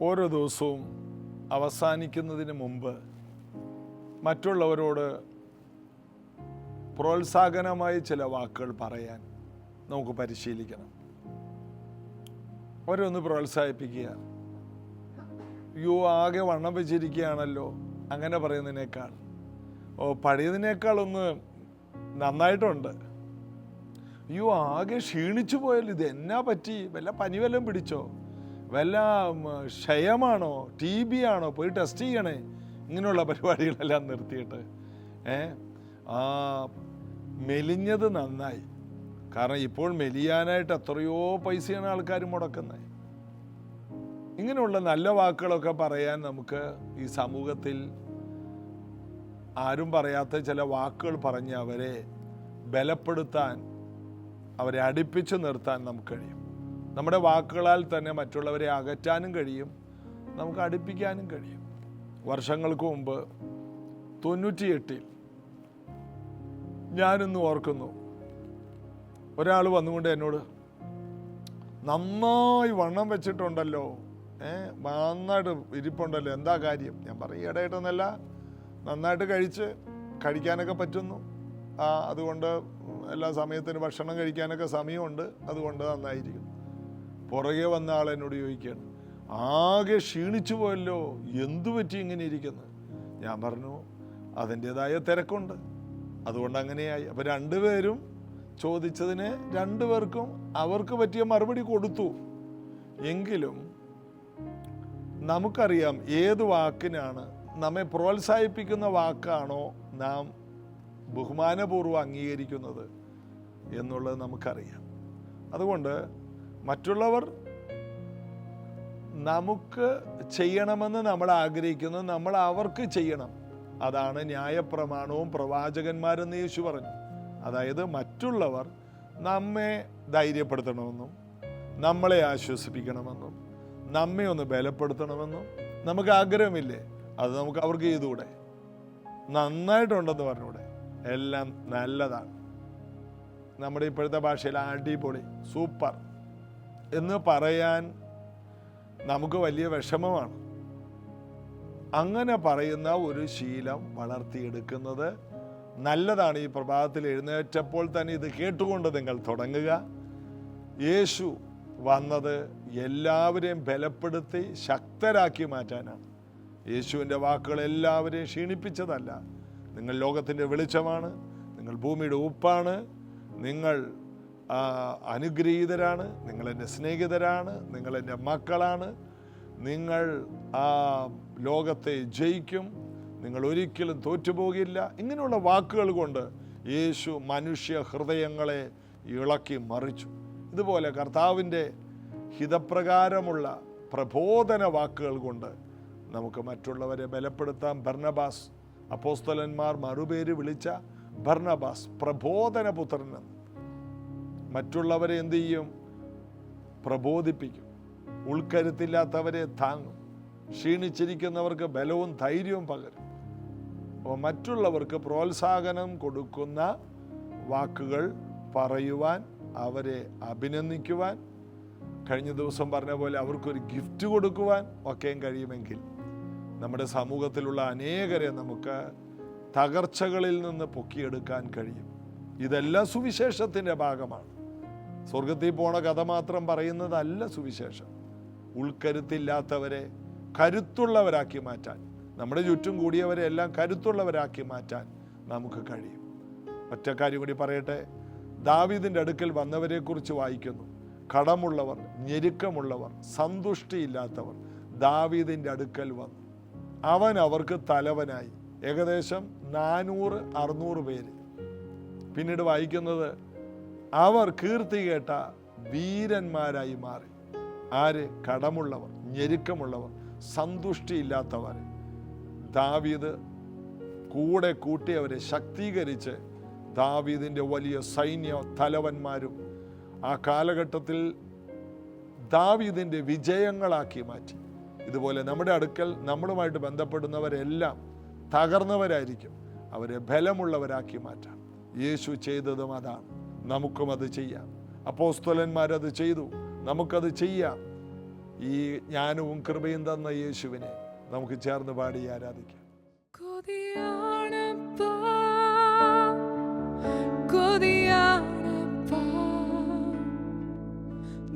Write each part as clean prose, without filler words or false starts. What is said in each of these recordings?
ഓരോ ദിവസവും അവസാനിക്കുന്നതിന് മുമ്പ് മറ്റുള്ളവരോട് പ്രോത്സാഹനമായി ചില വാക്കുകൾ പറയാൻ നമുക്ക് പരിശീലിക്കണം. അവരൊന്ന് പ്രോത്സാഹിപ്പിക്കുക. യോ ആകെ വണ്ണം വെച്ചിരിക്കുകയാണല്ലോ, അങ്ങനെ പറയുന്നതിനേക്കാൾ പഴയതിനേക്കാൾ ഒന്ന് നന്നായിട്ടുണ്ട്. യോ ആകെ ക്ഷീണിച്ചു പോയല്ലോ, ഇത് എന്നാ പറ്റി? വല്ല പനി വല്ലതും പിടിച്ചോ? വല്ല ക്ഷയമാണോ? TB ആണോ? പോയി ടെസ്റ്റ് ചെയ്യണേ. ഇങ്ങനെയുള്ള പരിപാടികളെല്ലാം നിർത്തിയിട്ട് മെലിഞ്ഞത് നന്നായി. കാരണം ഇപ്പോൾ മെലിയാനായിട്ട് എത്രയോ പൈസയാണ് ആൾക്കാർ മുടക്കുന്നത്. ഇങ്ങനെയുള്ള നല്ല വാക്കുകളൊക്കെ പറയാൻ നമുക്ക് ഈ സമൂഹത്തിൽ ആരും പറയാത്ത ചില വാക്കുകൾ പറഞ്ഞ് അവരെ ബലപ്പെടുത്താൻ, അവരെ അടുപ്പിച്ച് നിർത്താൻ നമുക്ക് കഴിയും. നമ്മുടെ വാക്കുകളാൽ തന്നെ മറ്റുള്ളവരെ അകറ്റാനും കഴിയും, നമുക്ക് അടുപ്പിക്കാനും കഴിയും. വർഷങ്ങൾക്ക് മുമ്പ് 98 ഞാനിന്ന് ഓർക്കുന്നു, ഒരാൾ വന്നുകൊണ്ട് എന്നോട്, നന്നായി വണ്ണം വെച്ചിട്ടുണ്ടല്ലോ, നന്നായിട്ട് ഇരിപ്പുണ്ടല്ലോ, എന്താ കാര്യം? ഞാൻ പറയും, ഇടയിട്ടൊന്നല്ല, നന്നായിട്ട് കഴിക്കാനൊക്കെ പറ്റുന്നു, അതുകൊണ്ട് എല്ലാ സമയത്തിന് ഭക്ഷണം കഴിക്കാനൊക്കെ സമയമുണ്ട്, അതുകൊണ്ട് നന്നായിരിക്കും. പുറകെ വന്ന ആൾ എന്നോട് ചോദിക്കുകയാണ്, ആകെ ക്ഷീണിച്ചു പോയല്ലോ, എന്തു പറ്റി ഇങ്ങനെ ഇരിക്കുന്നത്? ഞാൻ പറഞ്ഞു, അതിൻ്റെതായ തിരക്കുണ്ട്, അതുകൊണ്ട് അങ്ങനെയായി. അപ്പം രണ്ടുപേരും ചോദിച്ചതിന് രണ്ടുപേർക്കും അവർക്ക് പറ്റിയ മറുപടി കൊടുത്തു. എങ്കിലും നമുക്കറിയാം ഏത് വാക്കിനാണ് നമ്മെ പ്രോത്സാഹിപ്പിക്കുന്ന വാക്കാണോ നാം ബഹുമാനപൂർവ്വം അംഗീകരിക്കുന്നത് എന്നുള്ളത് നമുക്കറിയാം. അതുകൊണ്ട് മറ്റുള്ളവർ നമുക്ക് ചെയ്യണമെന്ന് നമ്മൾ ആഗ്രഹിക്കുന്നത് നമ്മൾ അവർക്ക് ചെയ്യണം. അതാണ് ന്യായപ്രമാണവും പ്രവാചകന്മാരെന്ന് യേശു പറഞ്ഞു. അതായത് മറ്റുള്ളവർ നമ്മെ ധൈര്യപ്പെടുത്തണമെന്നും നമ്മളെ ആശ്വസിപ്പിക്കണമെന്നും നമ്മെ ഒന്ന് ബലപ്പെടുത്തണമെന്നും നമുക്ക് ആഗ്രഹമില്ലേ? അത് നമുക്ക് അവർക്ക് ചെയ്തുകൂടെ? നന്നായിട്ടുണ്ടെന്ന് പറഞ്ഞൂടെ? എല്ലാം നല്ലതാണ്, നമ്മുടെ ഇപ്പോഴത്തെ ഭാഷയിൽ അടിപൊളി, സൂപ്പർ എന്ന് പറയാൻ നമുക്ക് വലിയ വിഷമമാണ്. അങ്ങനെ പറയുന്ന ഒരു ശീലം വളർത്തിയെടുക്കുന്നത് നല്ലതാണ്. ഈ പ്രഭാതത്തിൽ എഴുന്നേറ്റപ്പോൾ തന്നെ ഇത് കേട്ടുകൊണ്ട് നിങ്ങൾ തുടങ്ങുക. യേശു വന്നത് എല്ലാവരെയും ബലപ്പെടുത്തി ശക്തരാക്കി മാറ്റാനാണ്. യേശുവിൻ്റെ വാക്കുകൾ എല്ലാവരെയും ക്ഷീണിപ്പിച്ചതല്ല. നിങ്ങൾ ലോകത്തിൻ്റെ വെളിച്ചമാണ്, നിങ്ങൾ ഭൂമിയുടെ ഉപ്പാണ്, നിങ്ങൾ അനുഗ്രഹീതരാണ്, നിങ്ങൾ എൻ്റെ സ്നേഹിതരാണ്, നിങ്ങൾ എൻ്റെ മക്കളാണ്, നിങ്ങൾ ലോകത്തെ ജയിക്കും, നിങ്ങൾ ഒരിക്കലും തോറ്റുപോകില്ല. ഇങ്ങനെയുള്ള വാക്കുകൾ കൊണ്ട് യേശു മനുഷ്യ ഹൃദയങ്ങളെ ഇളക്കി മറിച്ചു. ഇതുപോലെ കർത്താവിൻ്റെ ഹിതപ്രകാരമുള്ള പ്രബോധന വാക്കുകൾ കൊണ്ട് നമുക്ക് മറ്റുള്ളവരെ ബലപ്പെടുത്താം. ബർന്നബാസ്, അപ്പോസ്തലന്മാർ മറുപേര് വിളിച്ച ബർന്നബാസ്, പ്രബോധന പുത്രനെന്ന്. മറ്റുള്ളവരെ എന്തു ചെയ്യും? പ്രബോധിപ്പിക്കും. ഉൾക്കരുത്തില്ലാത്തവരെ താങ്ങും. ക്ഷീണിച്ചിരിക്കുന്നവർക്ക് ബലവും ധൈര്യവും പകരും. അപ്പോൾ മറ്റുള്ളവർക്ക് പ്രോത്സാഹനം കൊടുക്കുന്ന വാക്കുകൾ പറയുവാൻ, അവരെ അഭിനന്ദിക്കുവാൻ, കഴിഞ്ഞ ദിവസം പറഞ്ഞ പോലെ അവർക്കൊരു ഗിഫ്റ്റ് കൊടുക്കുവാൻ ഒക്കെയും കഴിയുമെങ്കിൽ നമ്മുടെ സമൂഹത്തിലുള്ള അനേകരെ നമുക്ക് തകർച്ചകളിൽ നിന്ന് പൊക്കിയെടുക്കാൻ കഴിയും. ഇതെല്ലാം സുവിശേഷത്തിൻ്റെ ഭാഗമാണ്. സ്വർഗത്തിൽ പോണ കഥ മാത്രം പറയുന്നതല്ല സുവിശേഷം. ഉൾക്കരുത്തില്ലാത്തവരെ കരുത്തുള്ളവരാക്കി മാറ്റാൻ, നമ്മുടെ ചുറ്റും കൂടിയവരെ എല്ലാം കരുത്തുള്ളവരാക്കി മാറ്റാൻ നമുക്ക് കഴിയും. ഒറ്റ കാര്യം കൂടി പറയട്ടെ. ദാവീദിൻ്റെ അടുക്കൽ വന്നവരെ കുറിച്ച് വായിക്കുന്നു. കടമുള്ളവർ, ഞെരുക്കമുള്ളവർ, സന്തുഷ്ടിയില്ലാത്തവർ ദാവീദിൻ്റെ അടുക്കൽ വന്നു. അവൻ അവർക്ക് തലവനായി. ഏകദേശം 400-600 പേര്. പിന്നീട് വായിക്കുന്നത്, അവർ കീർത്തി കേട്ട വീരന്മാരായി മാറി. ആര്? കടമുള്ളവർ, ഞെരുക്കമുള്ളവർ, സന്തുഷ്ടിയില്ലാത്തവർ. ദാവീദ് കൂടെ കൂട്ടിയവരെ ശക്തീകരിച്ച് ദാവീദിൻ്റെ വലിയ സൈന്യ തലവന്മാരും ആ കാലഘട്ടത്തിൽ ദാവീദിൻ്റെ വിജയങ്ങളാക്കി മാറ്റി. ഇതുപോലെ നമ്മുടെ അടുക്കൽ നമ്മളുമായിട്ട് ബന്ധപ്പെടുന്നവരെല്ലാം തകർന്നവരായിരിക്കും. അവരെ ബലമുള്ളവരാക്കി മാറ്റാം. യേശു ചെയ്തതും അതാണ്. നമുക്കും അത് ചെയ്യാം. അപ്പോസ്തലന്മാരത് ചെയ്തു, നമുക്കത് ചെയ്യാം. ഈ ജ്ഞാനവും കൃപയും തന്ന യേശുവിനെ നമുക്ക് ചേർന്ന് പാടി ആരാധിക്കാം.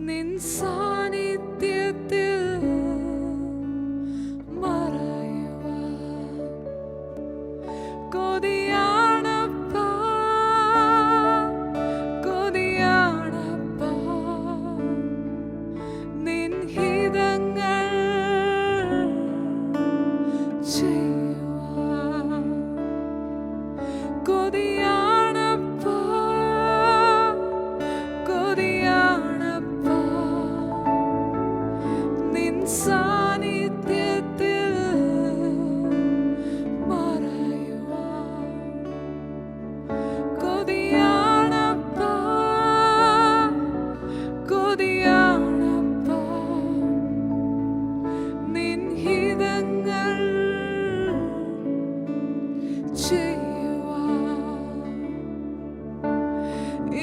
നിൻ സാന്നിധ്യത്തിൽ മറയുവാൻ കൊതിയാണപ്പാ, കൊതിയാണപ്പാ. നിൻ ഹിതങ്ങൾ ചെയ്യുവാൻ കൊതിയാണപ്പാ, കൊതിയാണപ്പാ. നിൻ സാന്നിധ്യത്തിൽ മറയുവാൻ കൊതിയാണപ്പാ, കൊതിയാണപ്പാ. നിൻ ഹിതങ്ങൾ ചെയ്യുവാൻ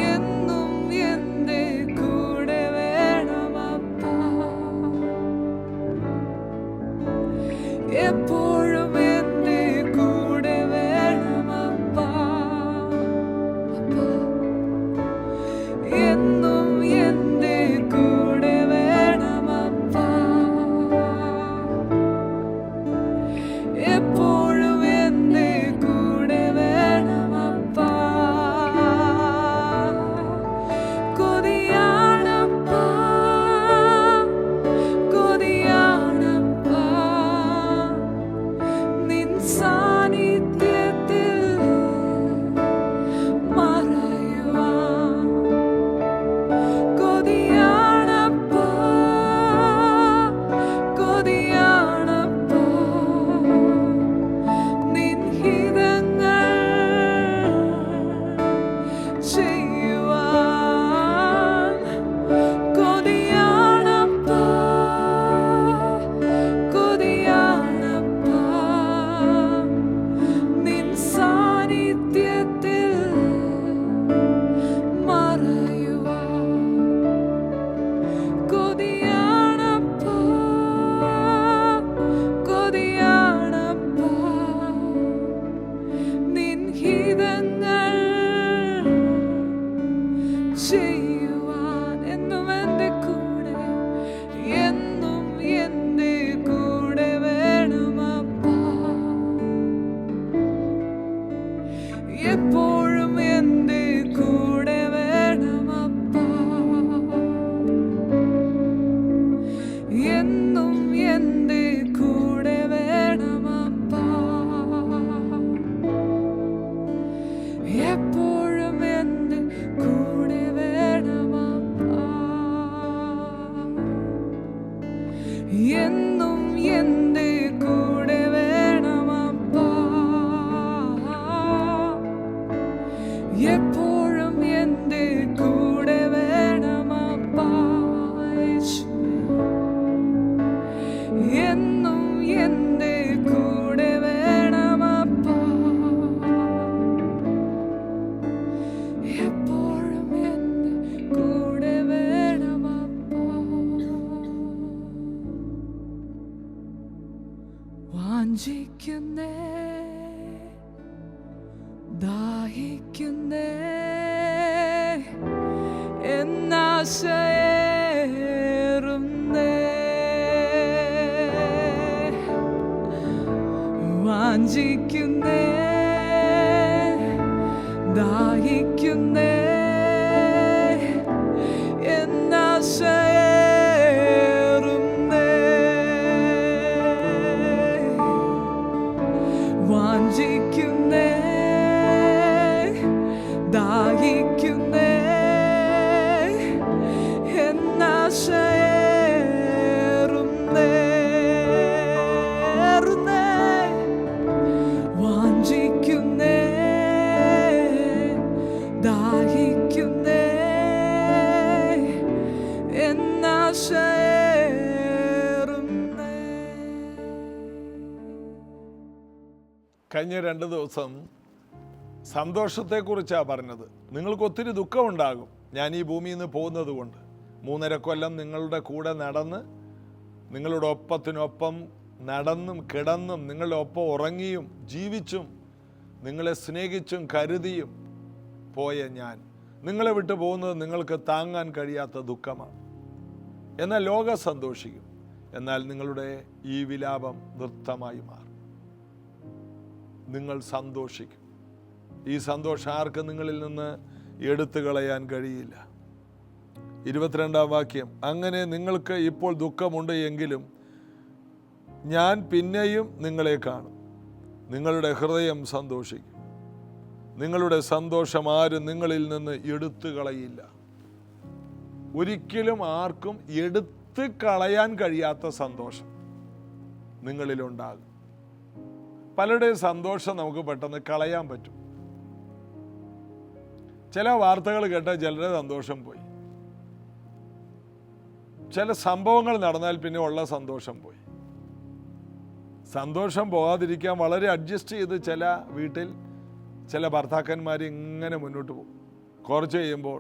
എന്നും എൻ്റെ കൂടെ വേണമപ്പാ. എപ്പോഴും എൻ്റെ കൂടെ വേണമപ്പാ. അപ്പാ, എന്നും എൻ്റെ കൂടെ വേണമപ്പാ. എപ്പോഴും എൻ്റെ കൂടെ വേണമപ്പാ. കൊതിയാണപ്പാ, കൊതിയാണപ്പാ. നിൻ സാന്നിധ്യത്തിൽ മറയുവാൻ കൊതിയാണപ്പാ, കൊതിയാണപ്പാ. നിൻ ഹിതങ്ങൾ ചെയ്യുവാൻ കൊതിയാണപ്പാ, കൊതിയാണപ്പാ. നിൻ സാന്നിധ്യത്തിൽ മറയുവാൻ കൊതിയാണപ്പാ, കൊതിയാണപ്പാ. നിൻ ഹിതങ്ങൾ ചെയ്യുവാൻ എന്നും എൻ്റെ കൂടെ, എന്നും എൻ്റെ കൂടെ വേണമപ്പാ. എപ്പോഴും എൻ്റെ കൂടെ വേണമപ്പാ. എന്നും എൻ്റെ കൂടെ വേണമപ്പാ. എപ്പോഴും എൻ്റെ കൂടെ വേണമപ്പാ. എന്നും എൻ്റെ കൂടെ വേണമപ്പാ. എപ്പോഴും എൻ്റെ കൂടെ വേണമപ്പാ. യേശുവേ, എന്നും എൻ്റെ കൂടെ വേണമപ്പാ. എപ്പോഴും എൻ്റെ കൂടെ വേണമപ്പാ. വാഞ്ചിക്കുന്നേ, ദാഹിക്കുന്നേ, എന്നാശയേറുന്നേ. വാഞ്ചിക്കുന്നേ, ദാഹിക്കുന്നേ, എന്നാശയേറുന്നേ. വാഞ്ചിക്കുന്നേ, ദാഹിക്കുന്നേ, എന്നാശയേറുന്നേ. വാഞ്ചിക്കുന്നേ, ദാഹിക്കുന്നേ, എന്നാശയേറുന്നേ. കഴിഞ്ഞ 2 ദിവസം സന്തോഷത്തെക്കുറിച്ചാണ് പറഞ്ഞത്. നിങ്ങൾക്ക് ഒത്തിരി ദുഃഖമുണ്ടാകും ഞാൻ ഈ ഭൂമിയിൽ നിന്ന് പോകുന്നത് കൊണ്ട്. 3.5 കൊല്ലം നിങ്ങളുടെ കൂടെ നടന്ന് നിങ്ങളുടെ ഒപ്പത്തിനൊപ്പം നടന്നും കിടന്നും നിങ്ങളുടെ ഒപ്പം ഉറങ്ങിയും ജീവിച്ചും നിങ്ങളെ സ്നേഹിച്ചും കരുതിയും പോയ ഞാൻ നിങ്ങളെ വിട്ടു പോകുന്നത് നിങ്ങൾക്ക് താങ്ങാൻ കഴിയാത്ത ദുഃഖമാണ്. എന്നാൽ ലോകം സന്തോഷിക്കും. എന്നാൽ നിങ്ങളുടെ ഈ വിലാപം നൃത്തമായി മാറും. നിങ്ങൾ സന്തോഷിക്കും. ഈ സന്തോഷം ആർക്കും നിങ്ങളിൽ നിന്ന് എടുത്തു കളയാൻ കഴിയില്ല. 22-ാം വാക്യം, അങ്ങനെ നിങ്ങൾക്ക് ഇപ്പോൾ ദുഃഖമുണ്ട് എങ്കിലും ഞാൻ പിന്നെയും നിങ്ങളെ കാണും. നിങ്ങളുടെ ഹൃദയം സന്തോഷിക്കും. നിങ്ങളുടെ സന്തോഷം ആരും നിങ്ങളിൽ നിന്ന് എടുത്തു കളയില്ല. ഒരിക്കലും ആർക്കും എടുത്തു കളയാൻ കഴിയാത്ത സന്തോഷം നിങ്ങളിലുണ്ടാകും. പലരുടെയും സന്തോഷം നമുക്ക് പെട്ടെന്ന് കളയാൻ പറ്റും. ചില വാർത്തകൾ കേട്ടാൽ ചിലരുടെ സന്തോഷം പോയി. ചില സംഭവങ്ങൾ നടന്നാൽ പിന്നെ ഉള്ള സന്തോഷം പോയി. സന്തോഷം പോകാതിരിക്കാൻ വളരെ അഡ്ജസ്റ്റ് ചെയ്ത് ചില വീട്ടിൽ ചില ഭർത്താക്കന്മാർ ഇങ്ങനെ മുന്നോട്ട് പോകും. കുറച്ച് കഴിയുമ്പോൾ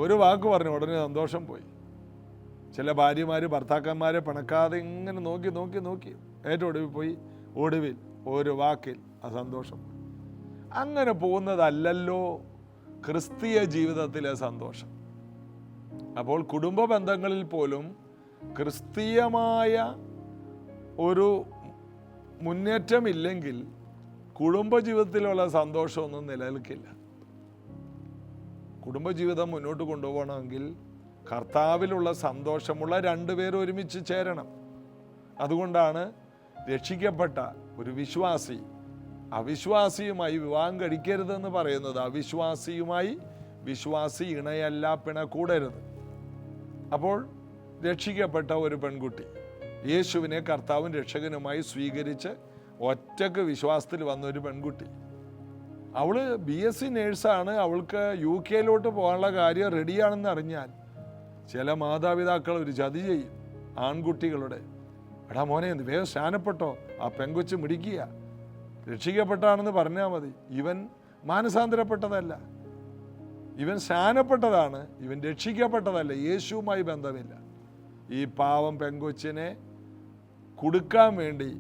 ഒരു വാക്ക് പറഞ്ഞു ഉടനെ സന്തോഷം പോയി. ചില ഭാര്യമാർ ഭർത്താക്കന്മാരെ പിണക്കാതെ ഇങ്ങനെ നോക്കി നോക്കി നോക്കി ഏറ്റവും ഒടുവിൽ പോയി. ഒടുവിൽ ഒരു വാക്കിൽ ആ സന്തോഷം. അങ്ങനെ പോകുന്നതല്ലല്ലോ ക്രിസ്തീയ ജീവിതത്തിലെ സന്തോഷം. അപ്പോൾ കുടുംബ ബന്ധങ്ങളിൽ പോലും ക്രിസ്തീയമായ ഒരു മുന്നേറ്റമില്ലെങ്കിൽ കുടുംബജീവിതത്തിലുള്ള സന്തോഷമൊന്നും നിലനിൽക്കില്ല. കുടുംബജീവിതം മുന്നോട്ട് കൊണ്ടുപോകണമെങ്കിൽ കർത്താവിലുള്ള സന്തോഷമുള്ള രണ്ടുപേരും ഒരുമിച്ച് ചേരണം. അതുകൊണ്ടാണ് രക്ഷിക്കപ്പെട്ട ഒരു വിശ്വാസി അവിശ്വാസിയുമായി വിവാഹം കഴിക്കരുതെന്ന് പറയുന്നത്. അവിശ്വാസിയുമായി വിശ്വാസി ഇണയല്ല പിണകൂടരുത്. അപ്പോൾ രക്ഷിക്കപ്പെട്ട ഒരു പെൺകുട്ടി യേശുവിനെ കർത്താവും രക്ഷകനുമായി സ്വീകരിച്ച് ഒറ്റക്ക് വിശ്വാസത്തിൽ വന്ന ഒരു പെൺകുട്ടി, അവള് BSc നേഴ്സാണ്. അവൾക്ക് UK പോകാനുള്ള കാര്യം റെഡിയാണെന്ന് അറിഞ്ഞാൽ ചില മാതാപിതാക്കൾ ഒരു ചതി ചെയ്യും. ആൺകുട്ടികളുടെ എടാ മോനെ വേഗം സ്നാനപ്പെട്ടോ, ആ പെങ്കൊച്ച് മിടിക്കുക, രക്ഷിക്കപ്പെട്ടാണെന്ന് പറഞ്ഞാൽ മതി. ഇവൻ മാനസാന്തരപ്പെട്ടതല്ല, ഇവൻ സ്നാനപ്പെട്ടതാണ്, ഇവൻ രക്ഷിക്കപ്പെട്ടതല്ല, യേശുവുമായി ബന്ധമില്ല. ഈ പാവം പെങ്കൊച്ചിനെ കൊടുക്കാൻ വേണ്ടി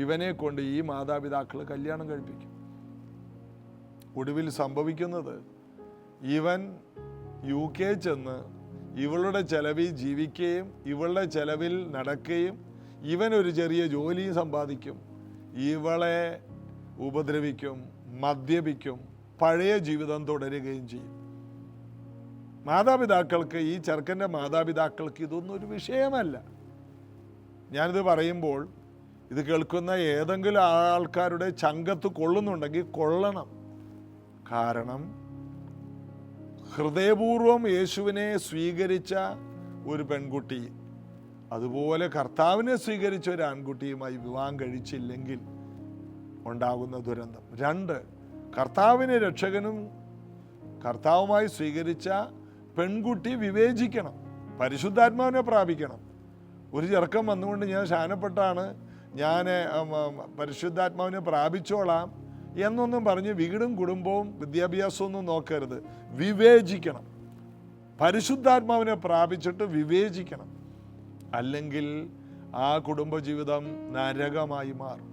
ഇവനെ കൊണ്ട് ഈ മാതാപിതാക്കൾ കല്യാണം കഴിപ്പിക്കും. ഒടുവിൽ സംഭവിക്കുന്നത് ഇവൻ UK ചെന്ന് ഇവളുടെ ചെലവിൽ ജീവിക്കുകയും ഇവളുടെ ചെലവിൽ നടക്കുകയും ഇവനൊരു ചെറിയ ജോലിയും സമ്പാദിക്കും, ഇവളെ ഉപദ്രവിക്കും, മദ്യപിക്കും, പഴയ ജീവിതം തുടരുകയും ചെയ്യും. മാതാപിതാക്കൾക്ക്, ഈ ചെറുക്കൻ്റെ മാതാപിതാക്കൾക്ക് ഇതൊന്നും ഒരു വിഷയമല്ല. ഞാനിത് പറയുമ്പോൾ ഇത് കേൾക്കുന്ന ഏതെങ്കിലും ആൾക്കാരുടെ ചങ്കത്ത് കൊള്ളുന്നുണ്ടെങ്കിൽ കൊള്ളണം. കാരണം ഹൃദയപൂർവം യേശുവിനെ സ്വീകരിച്ച ഒരു പെൺകുട്ടി അതുപോലെ കർത്താവിനെ സ്വീകരിച്ച ഒരു ആൺകുട്ടിയുമായി വിവാഹം കഴിച്ചില്ലെങ്കിൽ ഉണ്ടാകുന്ന ദുരന്തം. 2, കർത്താവിനെ രക്ഷകനും കർത്താവുമായി സ്വീകരിച്ച പെൺകുട്ടി വിവേചിക്കണം, പരിശുദ്ധാത്മാവിനെ പ്രാപിക്കണം. ഒരു ചെറുക്കം വന്നുകൊണ്ട് ഞാൻ സ്നാനപ്പെട്ടാണ്, ഞാൻ പരിശുദ്ധാത്മാവിനെ പ്രാപിച്ചോളാം എന്നൊന്നും പറഞ്ഞ് വീടും കുടുംബവും വിദ്യാഭ്യാസമൊന്നും നോക്കരുത്. വിവേചിക്കണം, പരിശുദ്ധാത്മാവിനെ പ്രാപിച്ചിട്ട് വിവേചിക്കണം. അല്ലെങ്കിൽ ആ കുടുംബജീവിതം നരകമായി മാറും.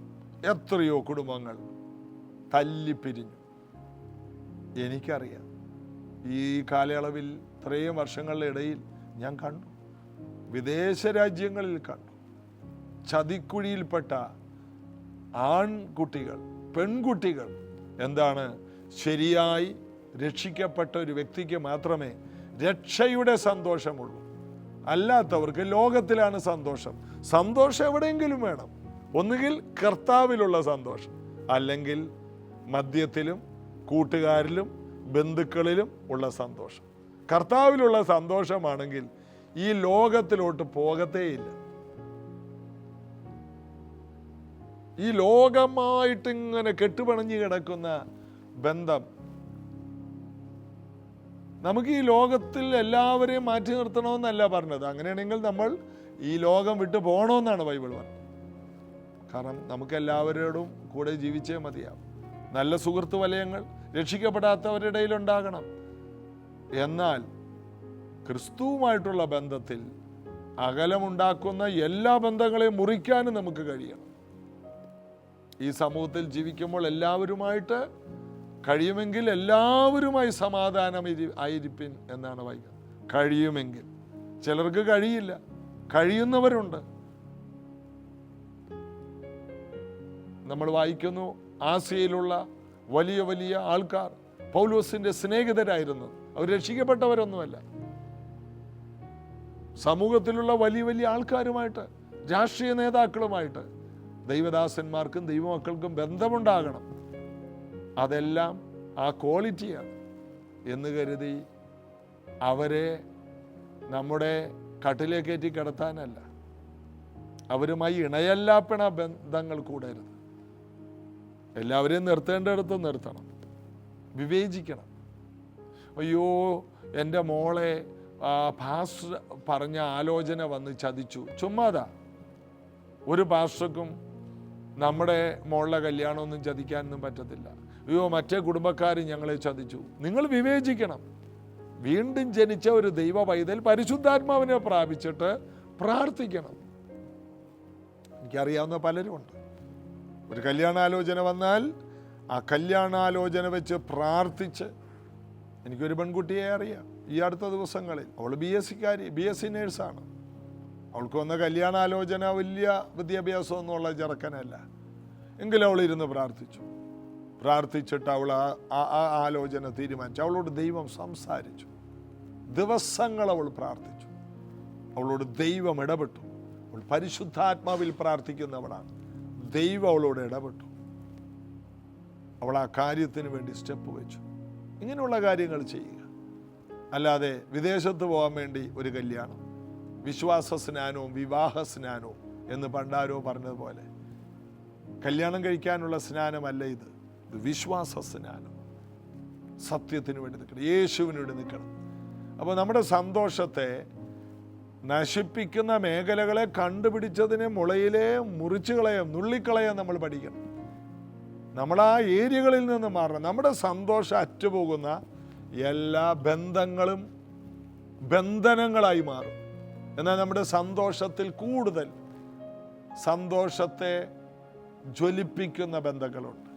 എത്രയോ കുടുംബങ്ങൾ തല്ലിപ്പിരിഞ്ഞു. എനിക്കറിയാം, ഈ കാലയളവിൽ ഇത്രയും വർഷങ്ങളുടെ ഇടയിൽ ഞാൻ കണ്ടു, വിദേശ രാജ്യങ്ങളിൽ കണ്ടു. ചതിക്കുഴിയിൽപ്പെട്ട ആൺകുട്ടികൾ, പെൺകുട്ടികൾ എന്താണ്, ശരിയായി രക്ഷിക്കപ്പെട്ട ഒരു വ്യക്തിക്ക് മാത്രമേ രക്ഷയുടെ സന്തോഷമുള്ളൂ. അല്ലാത്തവർക്ക് ലോകത്തിലാണ് സന്തോഷം. സന്തോഷം എവിടെയെങ്കിലും വേണം. ഒന്നുകിൽ കർത്താവിലുള്ള സന്തോഷം, അല്ലെങ്കിൽ മദ്യത്തിലും കൂട്ടുകാരിലും ബന്ധുക്കളിലും ഉള്ള സന്തോഷം. കർത്താവിലുള്ള സന്തോഷമാണെങ്കിൽ ഈ ലോകത്തിലോട്ട് പോകത്തേയില്ല. ഈ ലോകമായിട്ട് ഇങ്ങനെ കെട്ടുപണഞ്ഞു കിടക്കുന്ന ബന്ധം, നമുക്ക് ഈ ലോകത്തിൽ എല്ലാവരെയും മാറ്റി നിർത്തണമെന്നല്ല പറഞ്ഞത്. അങ്ങനെയാണെങ്കിൽ നമ്മൾ ഈ ലോകം വിട്ടു പോകണമെന്നാണ് ബൈബിൾ പറഞ്ഞത്. കാരണം നമുക്ക് എല്ലാവരോടും കൂടെ ജീവിച്ചേ മതിയാവും. നല്ല സുഹൃത്ത് വലയങ്ങൾ രക്ഷിക്കപ്പെടാത്തവരുടെ ഇടയിൽ ഉണ്ടാകണം. എന്നാൽ ക്രിസ്തുവുമായിട്ടുള്ള ബന്ധത്തിൽ അകലമുണ്ടാക്കുന്ന എല്ലാ ബന്ധങ്ങളെയും മുറിക്കാനും നമുക്ക് കഴിയണം. ഈ സമൂഹത്തിൽ ജീവിക്കുമ്പോൾ എല്ലാവരുമായിട്ട് കഴിയുമെങ്കിൽ എല്ലാവരുമായി സമാധാനം ആയിരിപ്പിൻ എന്നാണ് വായിക്കുന്നത്. കഴിയുമെങ്കിൽ. ചിലർക്ക് കഴിയില്ല, കഴിയുന്നവരുണ്ട്. നമ്മൾ വായിക്കുന്നു, ആസിയയിലുള്ള വലിയ വലിയ ആൾക്കാർ പൗലോസിന്റെ സ്നേഹിതരായിരുന്നു. അവർ രക്ഷിക്കപ്പെട്ടവരൊന്നുമല്ല. സമൂഹത്തിലുള്ള വലിയ വലിയ ആൾക്കാരുമായിട്ട്, രാഷ്ട്രീയ നേതാക്കളുമായിട്ട് ദൈവദാസന്മാർക്കും ദൈവമക്കൾക്കും ബന്ധമുണ്ടാകണം. അതെല്ലാം ആ ക്വാളിറ്റിയാണ് എന്ന് കരുതി അവരെ നമ്മുടെ കട്ടിലേക്കേറ്റി കിടത്താനല്ല. അവരുമായി ഇണയല്ലാപ്പിണ ബന്ധങ്ങൾ കൂടരുത്. എല്ലാവരെയും നിർത്തേണ്ടടുത്ത് നിർത്തണം, വിവേചിക്കണം. അയ്യോ, എൻ്റെ മോളെ പാസ്റ്റർ പറഞ്ഞ ആലോചന വന്ന് ചതിച്ചു. ചുമ്മാതാ. ഒരു പാസ്റ്റർക്കും നമ്മുടെ മോളുടെ കല്യാണമൊന്നും ചതിക്കാനൊന്നും പറ്റത്തില്ല. അയ്യോ, മറ്റേ കുടുംബക്കാർ ഞങ്ങളെ ചതിച്ചു. നിങ്ങൾ വിവേചിക്കണം. വീണ്ടും ജനിച്ച ഒരു ദൈവ പൈതൽ പരിശുദ്ധാത്മാവിനെ പ്രാപിച്ചിട്ട് പ്രാർത്ഥിക്കണം. എനിക്കറിയാവുന്ന പലരുമുണ്ട്. ഒരു കല്യാണാലോചന വന്നാൽ ആ കല്യാണാലോചന വെച്ച് പ്രാർത്ഥിച്ച്. എനിക്കൊരു പെൺകുട്ടിയെ അറിയാം. ഈ അടുത്ത ദിവസങ്ങളിൽ അവൾ BSc നേഴ്സാണ്. അവൾക്ക് വന്ന കല്യാണാലോചന വലിയ വിദ്യാഭ്യാസമൊന്നുമുള്ള ചെറുക്കനല്ല. എങ്കിലും അവൾ ഇരുന്ന് പ്രാർത്ഥിച്ചിട്ട് അവൾ ആ ആലോചന തീരുമാനിച്ചു. അവളോട് ദൈവം സംസാരിച്ചു. ദിവസങ്ങൾ അവൾ പ്രാർത്ഥിച്ചു. അവളോട് ദൈവം ഇടപെട്ടു. അവൾ പരിശുദ്ധാത്മാവിൽ പ്രാർത്ഥിക്കുന്നവളാണ്. ദൈവം അവളോട് ഇടപെട്ടു. അവൾ ആ കാര്യത്തിന് വേണ്ടി സ്റ്റെപ്പ് വെച്ചു. ഇങ്ങനെയുള്ള കാര്യങ്ങൾ ചെയ്യുക. അല്ലാതെ വിദേശത്ത് പോകാൻ വേണ്ടി ഒരു കല്യാണം, വിശ്വാസ സ്നാനവും വിവാഹ സ്നാനവും എന്ന് പണ്ടാരോ പറഞ്ഞതുപോലെ കല്യാണം കഴിക്കാനുള്ള സ്നാനമല്ല ഇത്. ഇത് വിശ്വാസ സ്നാനം. സത്യത്തിന് വേണ്ടി നിൽക്കണം, യേശുവിന് വേണ്ടി നിൽക്കണം. അപ്പോൾ നമ്മുടെ സന്തോഷത്തെ നശിപ്പിക്കുന്ന മേഖലകളെ കണ്ടുപിടിച്ചതിനെ മുളയിലെ മുറിച്ചു കളയാം, നുള്ളിക്കളയാൻ നമ്മൾ പഠിക്കണം. നമ്മൾ ആ ഏരിയകളിൽ നിന്ന് മാറണം. നമ്മുടെ സന്തോഷം അറ്റുപോകുന്ന എല്ലാ ബന്ധങ്ങളും ബന്ധനങ്ങളായി മാറും. എന്നാൽ നമ്മുടെ സന്തോഷത്തിൽ കൂടുതൽ സന്തോഷത്തെ ജ്വലിപ്പിക്കുന്ന ബന്ധങ്ങളുണ്ട്.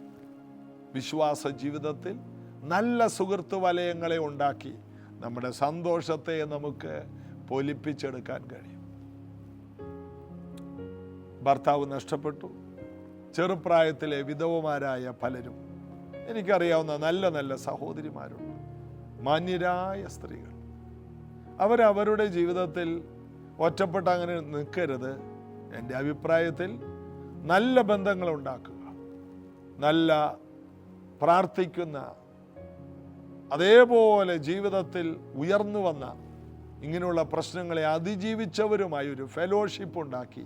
വിശ്വാസ ജീവിതത്തിൽ നല്ല സുഹൃത്ത് വലയങ്ങളെ ഉണ്ടാക്കി നമ്മുടെ സന്തോഷത്തെ നമുക്ക് പൊലിപ്പിച്ചെടുക്കാൻ കഴിയും. ഭർത്താവ് നഷ്ടപ്പെട്ടു. ചെറുപ്രായത്തിലെ വിധവമാരായ പലരും, എനിക്കറിയാവുന്ന നല്ല നല്ല സഹോദരിമാരുണ്ട്, മാന്യരായ സ്ത്രീകൾ. അവരവരുടെ ജീവിതത്തിൽ ഒറ്റപ്പെട്ട് അങ്ങനെ നിൽക്കരുത്. എൻ്റെ അഭിപ്രായത്തിൽ നല്ല ബന്ധങ്ങൾ ഉണ്ടാക്കുക, നല്ല പ്രാർത്ഥിക്കുന്ന, അതേപോലെ ജീവിതത്തിൽ ഉയർന്നു വന്ന ഇങ്ങനെയുള്ള പ്രശ്നങ്ങളെ അതിജീവിച്ചവരുമായി ഒരു ഫെലോഷിപ്പ് ഉണ്ടാക്കി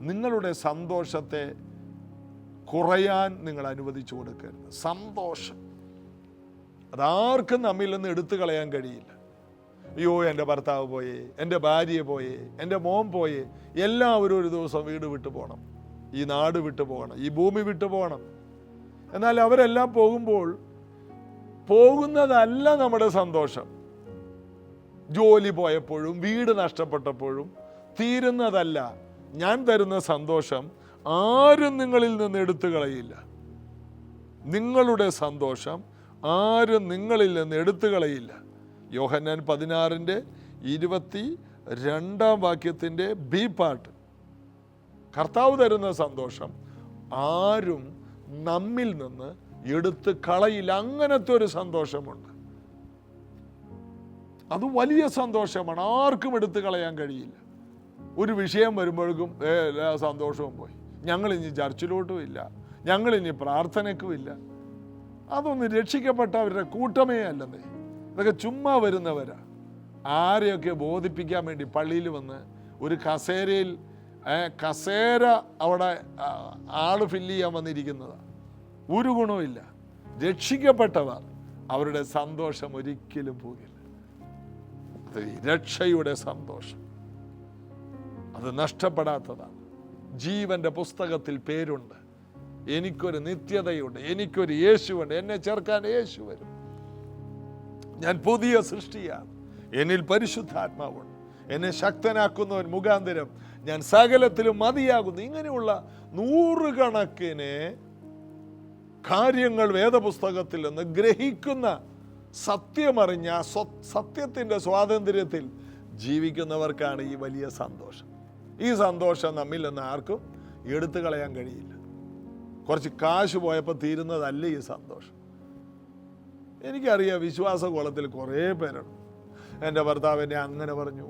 നിങ്ങളുടെ സന്തോഷത്തെ കുറയാൻ നിങ്ങൾ അനുവദിച്ചു കൊടുക്കരുത്. സന്തോഷം അതാർക്കും നമ്മിൽ നിന്ന് എടുത്തു കളയാൻ കഴിയില്ല. അയ്യോ, എൻ്റെ ഭർത്താവ് പോയേ, എൻ്റെ ഭാര്യ പോയേ, എൻ്റെ മോൻ പോയേ. എല്ലാവരും ഒരു ദിവസം വീട് വിട്ടു പോകണം, ഈ നാട് വിട്ടു പോകണം, ഈ ഭൂമി വിട്ടു പോകണം. എന്നാൽ അവരെല്ലാം പോകുന്നതല്ല നമ്മുടെ സന്തോഷം. ജോലി പോയപ്പോഴും വീട് നഷ്ടപ്പെട്ടപ്പോഴും തീരുന്നതല്ല. ഞാൻ തരുന്ന സന്തോഷം ആരും നിങ്ങളിൽ നിന്ന് എടുത്തു കളയില്ല. നിങ്ങളുടെ സന്തോഷം ആരും നിങ്ങളിൽ നിന്ന് എടുത്തു കളയില്ല. യോഹന്നാൻ 16:22 ബി പാർട്ട്. കർത്താവ് തരുന്ന സന്തോഷം ആരും നമ്മിൽ നിന്ന് എടുത്ത് കളയില്ല. അങ്ങനത്തെ ഒരു സന്തോഷമുണ്ട്. അത് വലിയ സന്തോഷമാണ്. ആർക്കും എടുത്തു കളയാൻ കഴിയില്ല. ഒരു വിഷയം വരുമ്പോഴേക്കും എല്ലാ സന്തോഷവും പോയി, ഞങ്ങളിനി ചർച്ചിലോട്ടും ഇല്ല, ഞങ്ങളിനി പ്രാർത്ഥനയ്ക്കും ഇല്ല. അതൊന്നും രക്ഷിക്കപ്പെട്ടവരുടെ കൂട്ടമേ അല്ലെന്നേ. ഇതൊക്കെ ചുമ്മാ വരുന്നവരാ. ആരെയൊക്കെ ബോധിപ്പിക്കാൻ വേണ്ടി പള്ളിയിൽ വന്ന് ഒരു കസേര അവിടെ ആള് ഫില്ല് ചെയ്യാൻ വന്നിരിക്കുന്നതാണ്. ഒരു ഗുണവുമില്ല. രക്ഷിക്കപ്പെട്ടവർ അവരുടെ സന്തോഷം ഒരിക്കലും പോകില്ല. അത് രക്ഷയുടെ സന്തോഷം, അത് നഷ്ടപ്പെടാത്തതാണ്. ജീവന്റെ പുസ്തകത്തിൽ പേരുണ്ട്. എനിക്കൊരു നിത്യതയുണ്ട്, എനിക്കൊരു യേശുവുണ്ട്, എന്നെ ചേർക്കാൻ യേശു വരും. ഞാൻ പുതിയ സൃഷ്ടിയാണ്, എന്നിൽ പരിശുദ്ധാത്മാവുണ്ട്, എന്നെ ശക്തനാക്കുന്നവൻ മുഖാന്തരം ഞാൻ സകലത്തിലും മതിയാകുന്നു. ഇങ്ങനെയുള്ള നൂറുകണക്കിന് കാര്യങ്ങൾ വേദപുസ്തകത്തിൽ നിന്ന് ഗ്രഹിക്കുന്ന, സത്യമറിഞ്ഞ സത്യത്തിൻ്റെ സ്വാതന്ത്ര്യത്തിൽ ജീവിക്കുന്നവർക്കാണ് ഈ വലിയ സന്തോഷം. ഈ സന്തോഷം നമ്മിൽ നിന്ന് ആർക്കും എടുത്തു കളയാൻ കഴിയില്ല. കുറച്ച് കാശ് പോയപ്പോൾ തീരുന്നതല്ല ഈ സന്തോഷം. എനിക്കറിയാം, വിശ്വാസ കോളത്തിൽ കുറേ പേരുണ്ട്. എൻ്റെ ഭർത്താവ് എന്നെ അങ്ങനെ പറഞ്ഞു,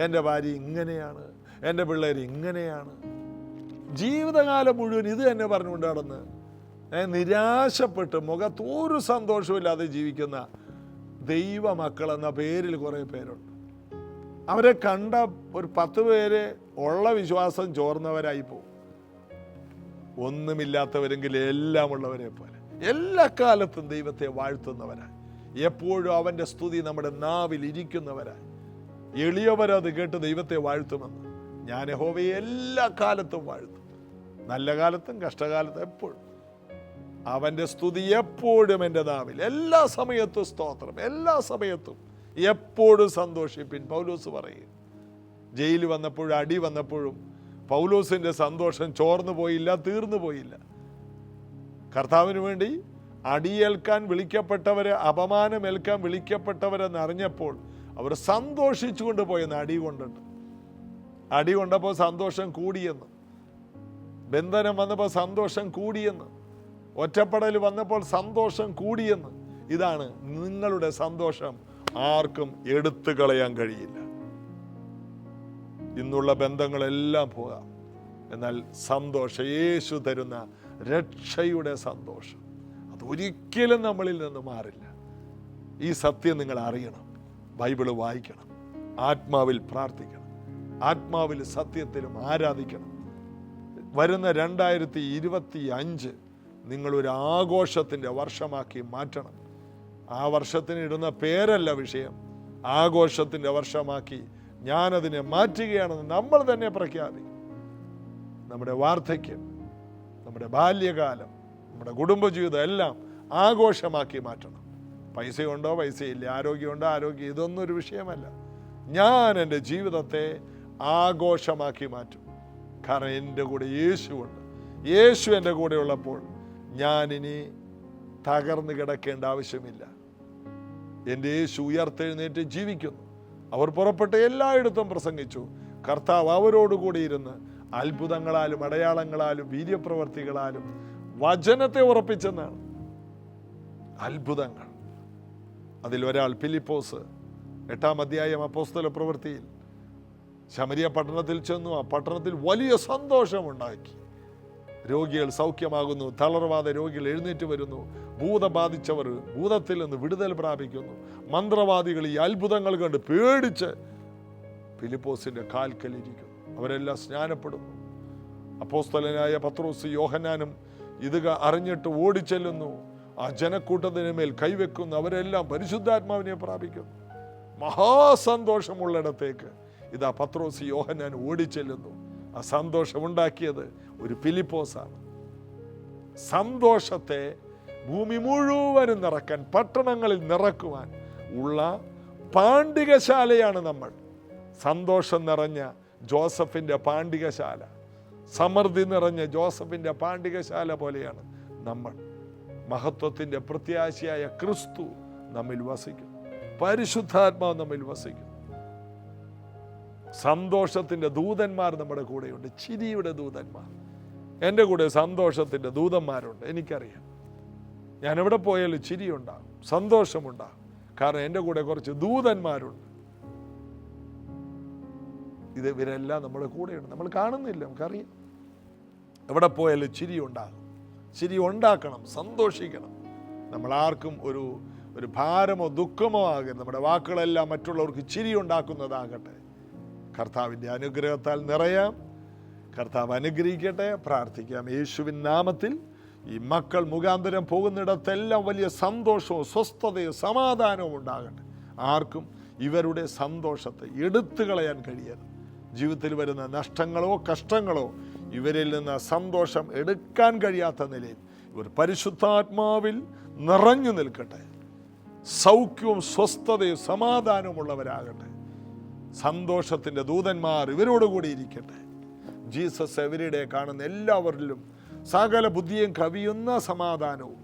എൻ്റെ ഭാര്യ ഇങ്ങനെയാണ്, എൻ്റെ പിള്ളേർ ഇങ്ങനെയാണ്. ജീവിതകാലം മുഴുവൻ ഇത് തന്നെ പറഞ്ഞുകൊണ്ട് നടന്ന് നിരാശപ്പെട്ട് മുഖത്ത് ഒരു സന്തോഷമില്ലാതെ ജീവിക്കുന്ന ദൈവമക്കൾ എന്ന പേരിൽ കുറേ പേരുണ്ട്. അവരെ കണ്ട ഒരു 10 പേര് ഉള്ള വിശ്വാസം ചോർന്നവരായി പോകും. ഒന്നുമില്ലാത്തവരെങ്കിൽ എല്ലാം ഉള്ളവരെ പോലെ എല്ലാ കാലത്തും ദൈവത്തെ വാഴ്ത്തുന്നവരായി, എപ്പോഴും അവൻ്റെ സ്തുതി നമ്മുടെ നാവിൽ ഇരിക്കുന്നവരായി, എളിയവരത് കേട്ട് ദൈവത്തെ വാഴ്ത്തുമെന്ന്. ഞാൻ യഹോവയെ എല്ലാ കാലത്തും വാഴ്ത്തും, നല്ല കാലത്തും കഷ്ടകാലത്തും എപ്പോഴും. അവൻ്റെ സ്തുതി എപ്പോഴും എൻ്റെ നാവിൽ, എല്ലാ സമയത്തും സ്തോത്രം, എല്ലാ സമയത്തും എപ്പോഴും സന്തോഷിപ്പിൻ. പൗലോസ് പറയും, ജയിലിൽ വന്നപ്പോഴും അടി വന്നപ്പോഴും പൗലോസിൻ്റെ സന്തോഷം ചോർന്നു പോയില്ല, തീർന്നു പോയില്ല. കർത്താവിന് വേണ്ടി അടിയേൽക്കാൻ വിളിക്കപ്പെട്ടവരെ, അപമാനമേൽക്കാൻ വിളിക്കപ്പെട്ടവരെന്ന് അറിഞ്ഞപ്പോൾ അവർ സന്തോഷിച്ചുകൊണ്ട് പോയെന്ന്. അടി കൊണ്ടപ്പോൾ സന്തോഷം കൂടിയെന്ന്, ബന്ധനം വന്നപ്പോൾ സന്തോഷം കൂടിയെന്ന്, ഒറ്റപ്പെടൽ വന്നപ്പോൾ സന്തോഷം കൂടിയെന്ന്. ഇതാണ് നിങ്ങളുടെ സന്തോഷം. ആർക്കും എടുത്തു കളയാൻ കഴിയില്ല. ഇന്നുള്ള ബന്ധങ്ങളെല്ലാം പോകാം, എന്നാൽ സന്തോഷം, യേശു തരുന്ന രക്ഷയുടെ സന്തോഷം, അതൊരിക്കലും നമ്മളിൽ നിന്ന് മാറില്ല. ഈ സത്യം നിങ്ങൾ അറിയണം. ബൈബിള് വായിക്കണം, ആത്മാവിൽ പ്രാർത്ഥിക്കണം, ആത്മാവിൽ സത്യത്തിലും ആരാധിക്കണം. വരുന്ന 2025 നിങ്ങളൊരു ആഘോഷത്തിൻ്റെ വർഷമാക്കി മാറ്റണം. ആ വർഷത്തിന് ഇടുന്ന പേരല്ല വിഷയം, ആഘോഷത്തിൻ്റെ വർഷമാക്കി ഞാനതിനെ മാറ്റുകയാണെന്ന് നമ്മൾ തന്നെ പ്രഖ്യാപിക്കും. നമ്മുടെ വാർദ്ധക്യം, നമ്മുടെ ബാല്യകാലം, നമ്മുടെ കുടുംബജീവിതം എല്ലാം ആഘോഷമാക്കി മാറ്റണം. പൈസയുണ്ടോ പൈസയില്ല, ആരോഗ്യമുണ്ടോ ആരോഗ്യം, ഇതൊന്നും ഒരു വിഷയമല്ല. ഞാൻ എൻ്റെ ജീവിതത്തെ ആഘോഷമാക്കി മാറ്റും. കാരണം എൻ്റെ കൂടെ യേശുവുണ്ട്. യേശു എൻ്റെ കൂടെ ഉള്ളപ്പോൾ ഞാനിനി തകർന്നു കിടക്കേണ്ട ആവശ്യമില്ല. എൻ്റെ യേശു ഉയർത്തെഴുന്നേറ്റ് ജീവിക്കുന്നു. അവർ പുറപ്പെട്ട് എല്ലായിടത്തും പ്രസംഗിച്ചു. കർത്താവ് അവരോടുകൂടി ഇരുന്ന് അത്ഭുതങ്ങളാലും അടയാളങ്ങളാലും വീര്യപ്രവർത്തികളാലും വചനത്തെ ഉറപ്പിച്ചെന്നാണ്. അത്ഭുതങ്ങൾ. അതിലൊരാൾ ഫിലിപ്പോസ് 8-ാം അധ്യായം അപ്പോസ്തല പ്രവൃത്തിയിൽ ശമരിയ പട്ടണത്തിൽ ചെന്നു. ആ പട്ടണത്തിൽ വലിയ സന്തോഷമുണ്ടാക്കി. രോഗികൾ സൗഖ്യമാകുന്നു, തളർവാദ രോഗികൾ എഴുന്നേറ്റ് വരുന്നു, ഭൂതം ബാധിച്ചവർ ഭൂതത്തിൽ നിന്ന് വിടുതൽ പ്രാപിക്കുന്നു. മന്ത്രവാദികൾ ഈ അത്ഭുതങ്ങൾ കണ്ട് പേടിച്ച് ഫിലിപ്പോസിന്റെ കാൽക്കലിരിക്കുന്നു. അവരെല്ലാം സ്നാനപ്പെടുന്നു. അപ്പോസ്തലനായ പത്രോസ് യോഹന്നാനും ഇത് അറിഞ്ഞിട്ട് ഓടിച്ചെല്ലുന്നു. ആ ജനക്കൂട്ടത്തിന് മേൽ കൈവെക്കുന്നു. അവരെല്ലാം പരിശുദ്ധാത്മാവിനെ പ്രാപിക്കുന്നു. മഹാസന്തോഷമുള്ളിടത്തേക്ക് ഇതാ പത്രോസ് യോഹന്നാൻ ഓടിച്ചെല്ലുന്നു. ആ സന്തോഷമുണ്ടാക്കിയത് ഒരു ഫിലിപ്പോസാണ്. സന്തോഷത്തെ ഭൂമി മുഴുവനും നിറക്കാൻ, പട്ടണങ്ങളിൽ നിറക്കുവാൻ ഉള്ള പാണ്ഡികശാലയാണ് നമ്മൾ. സന്തോഷം നിറഞ്ഞ ജോസഫിൻ്റെ പാണ്ഡികശാല, സമൃദ്ധി നിറഞ്ഞ ജോസഫിൻ്റെ പാണ്ഡികശാല പോലെയാണ് നമ്മൾ. മഹത്വത്തിൻ്റെ പ്രത്യാശയായ ക്രിസ്തു നമ്മിൽ വസിക്കും, പരിശുദ്ധാത്മാവ് നമ്മിൽ വസിക്കും. സന്തോഷത്തിൻ്റെ ദൂതന്മാർ നമ്മുടെ കൂടെയുണ്ട്, ചിരിയുടെ ദൂതന്മാർ. എൻ്റെ കൂടെ സന്തോഷത്തിൻ്റെ ദൂതന്മാരുണ്ട്. എനിക്കറിയാം, ഞാൻ എവിടെ പോയാലും ചിരിയുണ്ടാകും, സന്തോഷമുണ്ടാകും. കാരണം എൻ്റെ കൂടെ കുറച്ച് ദൂതന്മാരുണ്ട്. ഇവരെല്ലാം നമ്മുടെ കൂടെയുണ്ട്. നമ്മൾ കാണുന്നില്ല, നമുക്കറിയാം. എവിടെ പോയാലും ചിരി ഉണ്ടാകും. ചിരി ഉണ്ടാക്കണം, സന്തോഷിക്കണം. നമ്മൾ ആർക്കും ഒരു ഭാരമോ ദുഃഖമോ ആകരുത്. നമ്മുടെ വാക്കുകളെല്ലാം മറ്റുള്ളവർക്ക് ചിരി ഉണ്ടാക്കുന്നതാകട്ടെ. കർത്താവിൻ്റെ അനുഗ്രഹത്താൽ നിറയാം. കർത്താവ് അനുഗ്രഹിക്കട്ടെ. പ്രാർത്ഥിക്കാം. യേശുവിൻ നാമത്തിൽ ഈ മക്കൾ മുഖാന്തരം പോകുന്നിടത്തെല്ലാം വലിയ സന്തോഷവും സ്വസ്ഥതയും സമാധാനവും ഉണ്ടാകട്ടെ. ആർക്കും ഇവരുടെ സന്തോഷത്തെ എടുത്തു കളയാൻ കഴിയരുത്. ജീവിതത്തിൽ വരുന്ന നഷ്ടങ്ങളോ കഷ്ടങ്ങളോ ഇവരിൽ നിന്ന് സന്തോഷം എടുക്കാൻ കഴിയാത്ത നിലയിൽ ഇവർ പരിശുദ്ധാത്മാവിൽ നിറഞ്ഞു നിൽക്കട്ടെ. സൗഖ്യവും സ്വസ്ഥതയും സമാധാനവും ഉള്ളവരാകട്ടെ. സന്തോഷത്തിൻ്റെ ദൂതന്മാർ ഇവരോടുകൂടി ഇരിക്കട്ടെ. ജീസസ് എവരിഡേ കാണുന്ന എല്ലാവരിലും സകല ബുദ്ധിയും കവിയുന്ന സമാധാനവും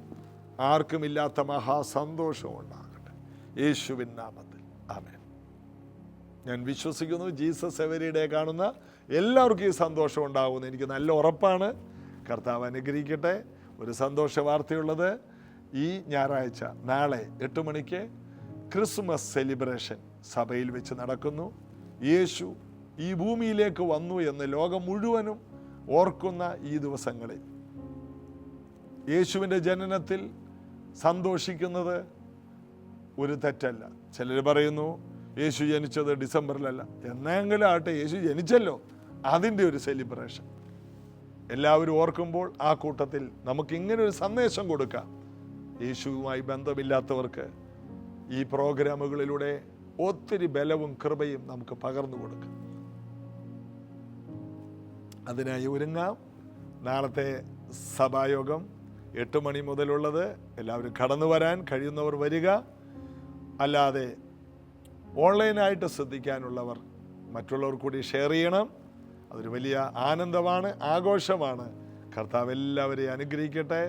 ആർക്കുമില്ലാത്ത മഹാസന്തോഷവും ഉണ്ടാകട്ടെ യേശുവിൻ നാമത്തിൽ. ആമേൻ. ഞാൻ വിശ്വസിക്കുന്നു ജീസസ് എവരിഡേ കാണുന്ന എല്ലാവർക്കും ഈ സന്തോഷം ഉണ്ടാകുമെന്ന് എനിക്ക് നല്ല ഉറപ്പാണ്. കർത്താവ് അനുഗ്രഹിക്കട്ടെ. ഒരു സന്തോഷ വാർത്തയുള്ളത്, ഈ ഞായറാഴ്ച നാളെ 8 മണിക്ക് ക്രിസ്മസ് സെലിബ്രേഷൻ സഭയിൽ വെച്ച് നടക്കുന്നു. യേശു ഈ ഭൂമിയിലേക്ക് വന്നു എന്ന് ലോകം മുഴുവനും ഓർക്കുന്ന ഈ ദിവസങ്ങളിൽ യേശുവിൻ്റെ ജനനത്തിൽ സന്തോഷിക്കുന്നത് ഒരു തെറ്റല്ല. ചിലർ പറയുന്നു യേശു ജനിച്ചത് ഡിസംബറിലല്ല. എന്നെങ്കിലും ആട്ടെ, യേശു ജനിച്ചല്ലോ, അതിൻ്റെ ഒരു സെലിബ്രേഷൻ എല്ലാവരും ഓർക്കുമ്പോൾ ആ കൂട്ടത്തിൽ നമുക്ക് ഇങ്ങനെ ഒരു സന്ദേശം കൊടുക്കാം. യേശുവുമായി ബന്ധമില്ലാത്തവർക്ക് ഈ പ്രോഗ്രാമുകളിലൂടെ ഒത്തിരി ബലവും കൃപയും നമുക്ക് പകർന്നു കൊടുക്കാം. അതിനായി ഒരുങ്ങാം. നാളത്തെ സഭായോഗം 8 മണി മുതലുള്ളത്. എല്ലാവരും കടന്നു വരാൻ കഴിയുന്നവർ വരിക. അല്ലാതെ ഓൺലൈനായിട്ട് ശ്രദ്ധിക്കാനുള്ളവർ മറ്റുള്ളവർ കൂടി ഷെയർ ചെയ്യണം. അതൊരു വലിയ ആനന്ദമാണ്, ആഘോഷമാണ്. കർത്താവ് എല്ലാവരെയും അനുഗ്രഹിക്കട്ടെ.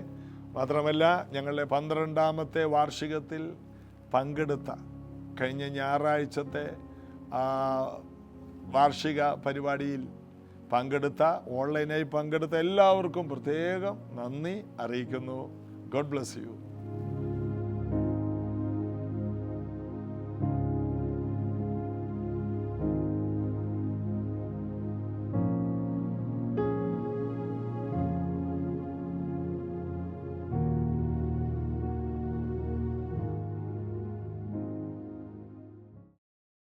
മാത്രമല്ല, ഞങ്ങളുടെ 12ാമത്തെ വാർഷികത്തിൽ പങ്കെടുത്ത കഴിഞ്ഞ ഞായറാഴ്ചത്തെ വാർഷിക പരിപാടിയിൽ ഓൺലൈനായി പങ്കെടുത്ത എല്ലാവർക്കും പ്രത്യേകം നന്ദി അറിയിക്കുന്നു. God bless you.